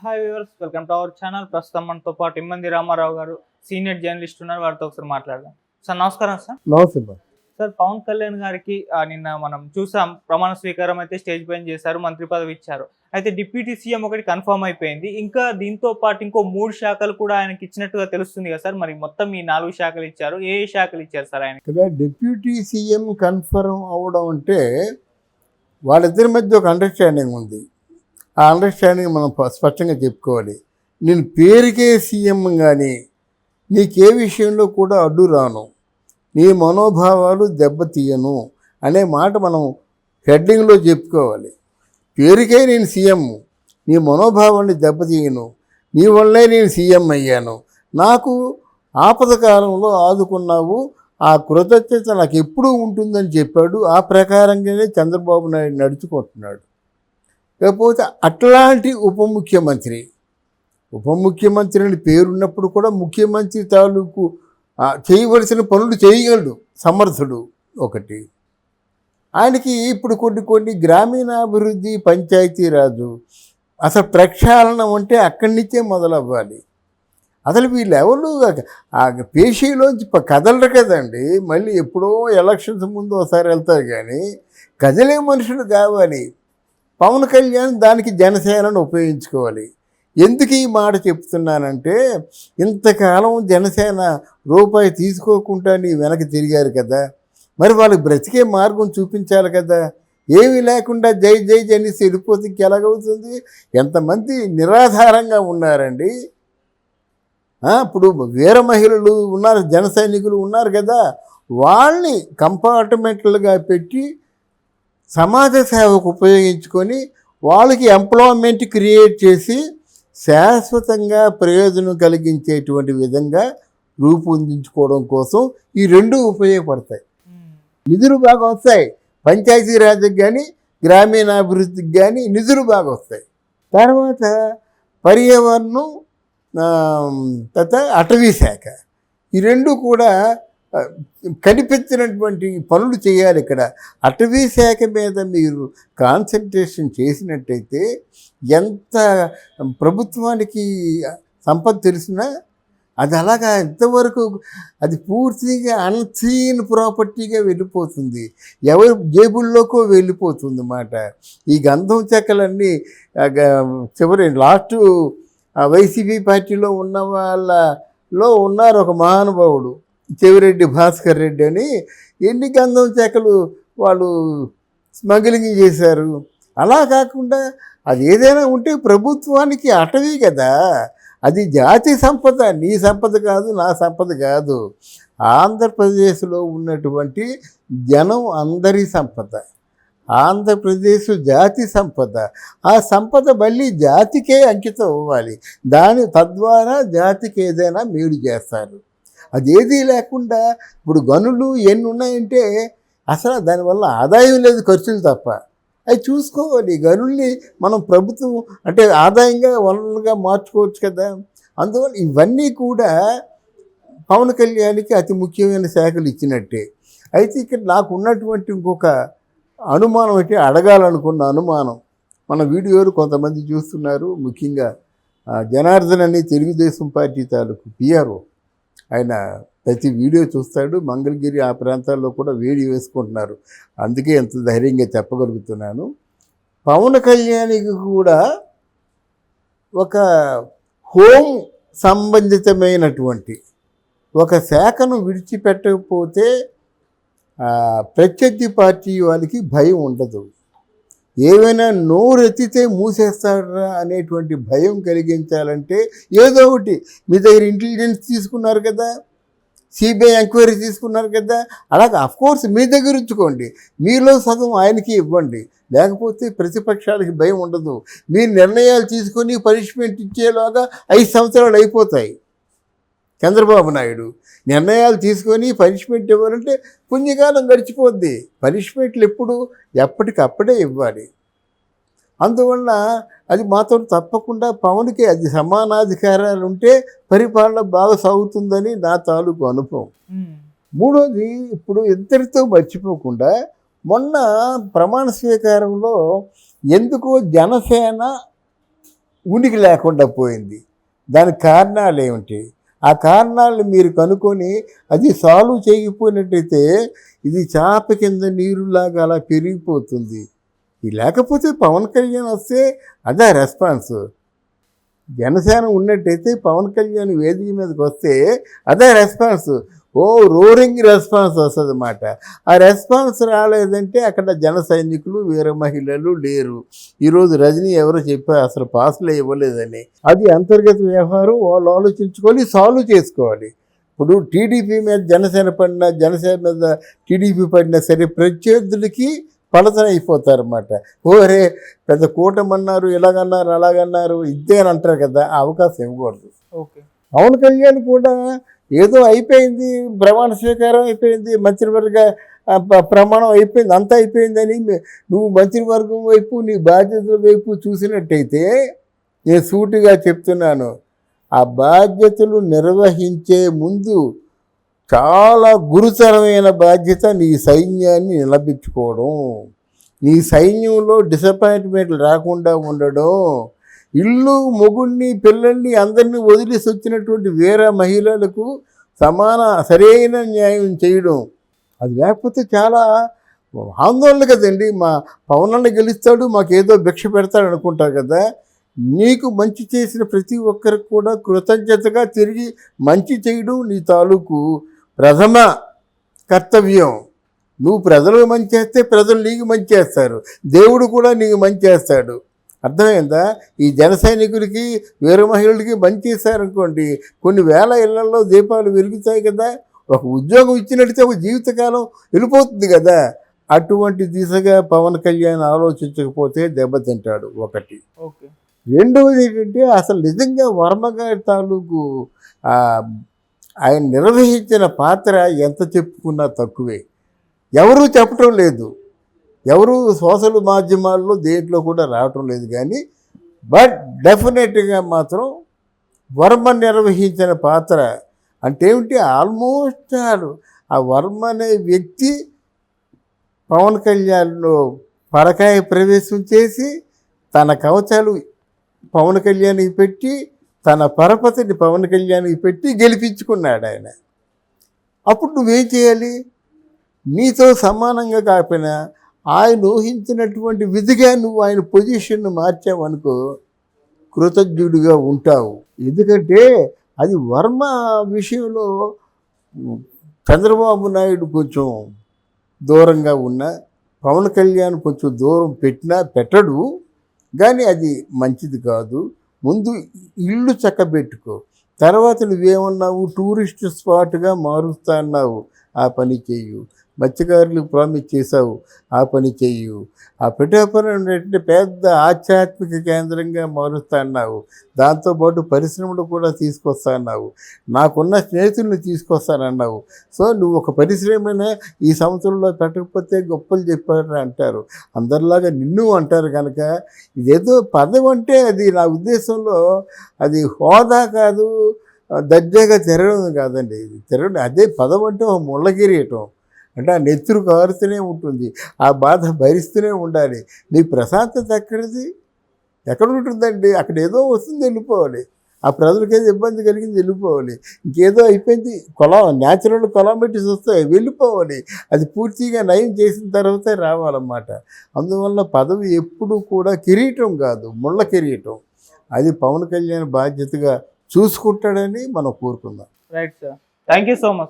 Hi viewers, welcome to our channel. ప్రస్తుతం మనతో పాటు ఇమ్మంది రామారావు గారు సీనియర్ జర్నలిస్ట్ ఉన్నారు. వారితో ఒకసారి మాట్లాడదాం. సార్ నమస్కారం. నమస్తే బా. సార్ పవన్ కళ్యాణ్ గారికి నిన్న మనం చూసాం, ప్రమాణ స్వీకారం అయితే స్టేజ్ పైన చేశారు, మంత్రి పదవి ఇచ్చారు. అయితే డిప్యూటీ సీఎం ఒకటి కన్ఫర్మ్ అయిపోయింది. ఇంకా దీంతో పాటు ఇంకో 3 శాఖలు కూడా ఆయనకి ఇచ్చినట్టుగా తెలుస్తుంది కదా సార్. మరి మొత్తం ఈ 4 శాఖలు ఇచ్చారు. ఏ శాఖలు ఇచ్చారు సార్ ఆయన? కదా డిప్యూటీ సీఎం కన్ఫర్మ్ అవ్వడం అంటే వాళ్ళిద్దరి మధ్య ఒక అండర్స్టాండింగ్ ఉంది. ఆ అండర్స్టాండింగ్ మనం స్పష్టంగా చెప్పుకోవాలి. నేను పేరుకే సీఎం కానీ నీకే విషయంలో కూడా అడ్డు రాను, నీ మనోభావాలు దెబ్బతీయను అనే మాట మనం హెడ్డింగ్లో చెప్పుకోవాలి. పేరుకే నేను సీఎం, నీ మనోభావాన్ని దెబ్బతీయను, నీ వల్లే నేను సీఎం అయ్యాను, నాకు ఆపద కాలంలో ఆదుకున్నావు, ఆ కృతజ్ఞత నాకు ఎప్పుడూ ఉంటుందని చెప్పాడు. ఆ ప్రకారంగానే చంద్రబాబు నాయుడు నడుచుకుంటున్నాడు. కాకపోతే అట్లాంటి ఉప ముఖ్యమంత్రి అని పేరున్నప్పుడు కూడా ముఖ్యమంత్రి తాలూకు చేయవలసిన పనులు చేయగలడు, సమర్థుడు ఒకటి. ఆయనకి ఇప్పుడు కొన్ని గ్రామీణాభివృద్ధి, పంచాయతీరాజు అసలు ప్రక్షాళనం అంటే అక్కడి నుంచే మొదలవ్వాలి. అసలు వీళ్ళెవరు పేషీలోంచి కదలరు కదండి. మళ్ళీ ఎప్పుడో ఎలక్షన్స్ ముందు ఒకసారి వెళ్తారు, కానీ కదిలే మనుషులు కావాలి. పవన్ కళ్యాణ్ దానికి జనసేనను ఉపయోగించుకోవాలి. ఎందుకు ఈ మాట చెప్తున్నానంటే, ఇంతకాలం జనసేన రూపాయి తీసుకోకుండా నీ వెనక్కి తిరిగారు కదా, మరి వాళ్ళకి బ్రతికే మార్గం చూపించాలి కదా. ఏమీ లేకుండా జై జై జనిసి వెళ్ళిపోతే ఇంకెలాగవుతుంది? ఎంతమంది నిరాధారంగా ఉన్నారండి. ఇప్పుడు వీర మహిళలు ఉన్నారు, జన సైనికులు ఉన్నారు కదా, వాళ్ళని కంపార్ట్మెంట్లుగా పెట్టి సమాజ సేవకు ఉపయోగించుకొని వాళ్ళకి ఎంప్లాయ్మెంట్ క్రియేట్ చేసి శాశ్వతంగా ప్రయోజనం కలిగించేటువంటి విధంగా రూపొందించుకోవడం కోసం ఈ రెండు ఉపయోగపడతాయి. నిధులు బాగా వస్తాయి, పంచాయతీరాజ్కి కానీ గ్రామీణాభివృద్ధికి కానీ నిధులు బాగా వస్తాయి. తర్వాత పర్యావరణం, తర్వాత అటవీ శాఖ, ఈ రెండు కూడా కనిపించినటువంటి పనులు చేయాలి. ఇక్కడ అటవీ శాఖ మీద మీరు కాన్సన్ట్రేషన్ చేసినట్టయితే ఎంత ప్రభుత్వానికి సంపద తెలిసినా అది అలాగా ఇంతవరకు అది పూర్తిగా అన్సీన్ ప్రాపర్టీగా వెళ్ళిపోతుంది, ఎవరి జేబుల్లోకో వెళ్ళిపోతుంది అన్నమాట. ఈ గంధం చెక్కలన్నీ చివరి లాస్ట్ వైసీపీ పార్టీలో ఉన్న వాళ్ళలో ఉన్నారు ఒక మహానుభావుడు, చెవిరెడ్డి భాస్కర్ రెడ్డి అని. ఎన్ని గంధం చెక్కలు వాళ్ళు స్మగ్లింగ్ చేశారు. అలా కాకుండా అది ఏదైనా ఉంటే ప్రభుత్వానికి అటవీ కదా, అది జాతి సంపద, నీ సంపద కాదు, నా సంపద కాదు. ఆంధ్రప్రదేశ్లో ఉన్నటువంటి జనం అందరి సంపద, ఆంధ్రప్రదేశ్ జాతి సంపద. ఆ సంపద మళ్ళీ జాతికే అంకితం అవ్వాలి, తద్వారా జాతికి ఏదైనా మేలు చేస్తారు. అదేదీ లేకుండా ఇప్పుడు గనులు ఎన్ని ఉన్నాయంటే అసలు దానివల్ల ఆదాయం లేదు, ఖర్చులు తప్ప. అవి చూసుకోవాలి. గనుల్ని మనం ప్రభుత్వం అంటే ఆదాయంగా వనరులుగా మార్చుకోవచ్చు కదా. అందువల్ల ఇవన్నీ కూడా పవన్ కళ్యాణ్కి అతి ముఖ్యమైన శాఖలు ఇచ్చినట్టే. అయితే ఇక్కడ నాకు ఉన్నటువంటి ఇంకొక అనుమానం అంటే, అడగాలనుకున్న అనుమానం, మన వీడియోలు కొంతమంది చూస్తున్నారు, ముఖ్యంగా జనార్దన్ అని తెలుగుదేశం పార్టీ తాలూకు పిఆర్ఓ, ఆయన ప్రతి వీడియో చూస్తాడు. మంగళగిరి ఆ ప్రాంతాల్లో కూడా వీడియో వేసుకుంటున్నారు, అందుకే ఎంత ధైర్యంగా చెప్పగలుగుతున్నాను. పవన్ కళ్యాణ్కి కూడా ఒక హోం సంబంధితమైనటువంటి ఒక శాఖను విడిచిపెట్టకపోతే ప్రత్యర్థి పార్టీ వాళ్ళకి భయం ఉండదు. ఏవైనా నోరెత్తితే మూసేస్తారా అనేటువంటి భయం కలిగించాలంటే ఏదో ఒకటి, మీ దగ్గర ఇంటెలిజెన్స్ తీసుకున్నారు కదా, సిబిఐ ఎంక్వైరీ తీసుకున్నారు కదా, అలాగే అఫ్కోర్స్ మీ దగ్గర ఉంచుకోండి, మీలో సగం ఆయనకి ఇవ్వండి. లేకపోతే ప్రతిపక్షాలకి భయం ఉండదు. మీ నిర్ణయాలు తీసుకొని పనిష్మెంట్ ఇచ్చేలాగా 5 సంవత్సరాలు అయిపోతాయి. చంద్రబాబు నాయుడు నిర్ణయాలు తీసుకొని పనిష్మెంట్ ఇవ్వాలంటే పుణ్యకాలం గడిచిపోద్ది. పనిష్మెంట్లు ఎప్పటికప్పుడే ఇవ్వాలి. అందువల్ల అది మాత్రం తప్పకుండా పవన్కి అది సమానాధికారాలు ఉంటే పరిపాలన బాగా సాగుతుందని నా తాలూకు అనుభవం. మూడోది, ఇప్పుడు ఇద్దరితో మర్చిపోకుండా మొన్న ప్రమాణ స్వీకారంలో ఎందుకో జనసేన ఉనికి లేకుండా పోయింది. దానికి కారణాలు ఏమిటి? ఆ కారణాలను మీరు కనుక్కొని అది సాల్వ్ చేయకపోయినట్టయితే ఇది చాప కింద నీరులాగా అలా పెరిగిపోతుంది. ఇది లేకపోతే పవన్ కళ్యాణ్ వస్తే అదే రెస్పాన్స్. జనసేన ఉన్నట్టయితే పవన్ కళ్యాణ్ వేదిక మీదకి వస్తే అదే రెస్పాన్స్. రోరింగ్ రెస్పాన్స్ వస్తుంది అన్నమాట. ఆ రెస్పాన్స్ రాలేదంటే అక్కడ జన సైనికులు వీర మహిళలు లేరు. ఈరోజు రజనీ ఎవరో చెప్పారు అసలు పాసులే ఇవ్వలేదని. అది అంతర్గత వ్యవహారం, వాళ్ళు ఆలోచించుకొని సాల్వ్ చేసుకోవాలి. ఇప్పుడు టీడీపీ మీద జనసేన పడినా, జనసేన మీద టీడీపీ పడినా సరే ప్రత్యర్థులకి పలసన అయిపోతారన్నమాట. ఓరే పెద్ద కూటమి అన్నారు, ఇలాగన్నారు, అలాగన్నారు, ఇద్దే అని అంటారు కదా, ఆ అవకాశం ఇవ్వకూడదు. ఓకే. పవన్ కళ్యాణ్ కూడా ఏదో అయిపోయింది, ప్రమాణ స్వీకారం అయిపోయింది, మంత్రివర్గ ప్రమాణం అయిపోయింది, అంతా అయిపోయిందని నువ్వు మంత్రివర్గం వైపు నీ బాధ్యతల వైపు చూసినట్టయితే నేను సూటిగా చెప్తున్నాను, ఆ బాధ్యతలు నిర్వహించే ముందు చాలా గురుతరమైన బాధ్యత నీ సైన్యాన్ని నిలబెట్టుకోవడం, నీ సైన్యంలో డిసప్పాయింట్మెంట్లు రాకుండా ఉండడం, ఇల్లు మొగుడిని పిల్లల్ని అందరినీ వదిలేసి వచ్చినటువంటి వేరే మహిళలకు సరైన న్యాయం చేయడం. అది లేకపోతే చాలా ఆందోళన కదండి. మా పవనన్న గెలుస్తాడు, మాకేదో భిక్ష పెడతాడు అనుకుంటారు కదా. నీకు మంచి చేసిన ప్రతి ఒక్కరికి కూడా కృతజ్ఞతగా తిరిగి మంచి చేయడం నీ తాలూకు ప్రథమ కర్తవ్యం. నువ్వు ప్రజలకు మంచి చేస్తే ప్రజలు నీకు మంచి చేస్తారు, దేవుడు కూడా నీకు మంచి చేస్తాడు. అర్థమైందా? ఈ జన సైనికులకి వీర మహిళలకి మంచి చేశారనుకోండి, కొన్ని వేల ఇళ్లలో దీపాలు వెలుగుతాయి కదా. ఒక ఉద్యోగం ఇచ్చినట్టే ఒక జీవితకాలం వెళ్ళిపోతుంది కదా. అటువంటి దిశగా పవన్ కళ్యాణ్ ఆలోచించకపోతే దెబ్బతింటాడు ఒకటి. ఓకే. రెండవది ఏంటంటే అసలు నిజంగా వర్మ గారి తాలూకు ఆయన నిర్వహించిన పాత్ర ఎంత చెప్పుకున్నా తక్కువే. ఎవరూ చెప్పటం లేదు, ఎవరు సోషల్ మాధ్యమాల్లో దేంట్లో కూడా రావటం లేదు. కానీ బట్ డెఫినెట్గా మాత్రం వర్మ నిర్వహించిన పాత్ర అంటే ఏమిటి, ఆల్మోస్ట్ ఆ వర్మ అనే వ్యక్తి పవన్ కళ్యాణ్లో పరకాయ ప్రవేశం చేసి తన కవచాలు పవన్ కళ్యాణ్కి పెట్టి, తన పరపతిని పవన్ కళ్యాణ్కి పెట్టి గెలిపించుకున్నాడు ఆయన. అప్పుడు నువ్వేం చేయాలి? నీతో సమానంగా కాకపోయినా ఆయన ఊహించినటువంటి విధిగా నువ్వు ఆయన పొజిషన్ను మార్చావనుకో కృతజ్ఞుడిగా ఉంటావు. ఎందుకంటే అది వర్మ విషయంలో చంద్రబాబు నాయుడు కొంచెం దూరంగా ఉన్న, పవన్ కళ్యాణ్ కొంచెం దూరం పెట్టడు. కానీ అది మంచిది కాదు. ముందు ఇల్లు చక్కబెట్టుకో, తర్వాత నువ్వేమన్నావు టూరిస్ట్ స్పాట్గా మారుస్తా అన్నావు, ఆ పని చెయ్యు. మత్స్యకారులకు ప్రామిస్ చేశావు, ఆ పని చెయ్యు. ఆ పిఠాపురం అంటే పెద్ద ఆధ్యాత్మిక కేంద్రంగా మారుస్తా అన్నావు, దాంతోపాటు పరిశ్రమలు కూడా తీసుకొస్తా అన్నావు, నాకున్న స్నేహితుల్ని తీసుకొస్తానన్నావు. సో నువ్వు ఒక పరిశ్రమనే ఈ సంవత్సరంలో పెట్టకపోతే గొప్పలు చెప్పారు అంటారు, అందరిలాగా నిన్ను అంటారు. కనుక ఇదేదో పదం అంటే అది నా ఉద్దేశంలో అది హోదా కాదు, దర్జాగా తిరగడం కాదండి. ఇది తిరగడం అదే పదం అంటే ఒక ముళ్ళగిరియటం అంటే ఆ నెత్తురు కారుతూనే ఉంటుంది, ఆ బాధ భరిస్తూనే ఉండాలి. నీ ప్రశాంతత ఎక్కడ ఉంటుందండి? అక్కడ ఏదో వస్తుంది, వెళ్ళిపోవాలి. ఆ ప్రజలకు ఏదో ఇబ్బంది కలిగింది, వెళ్ళిపోవాలి. ఇంకేదో అయిపోయింది, న్యాచురల్ కొలామిటీస్ వస్తాయి, వెళ్ళిపోవాలి. అది పూర్తిగా నయం చేసిన తర్వాతే రావాలన్నమాట. అందువల్ల పదవి ఎప్పుడు కూడా కిరీటం కాదు, ముళ్ళ కిరీటం. అది పవన్ కళ్యాణ్ బాధ్యతగా చూసుకుంటాడని మనం కోరుకుందాం. Right sir, thank you so much.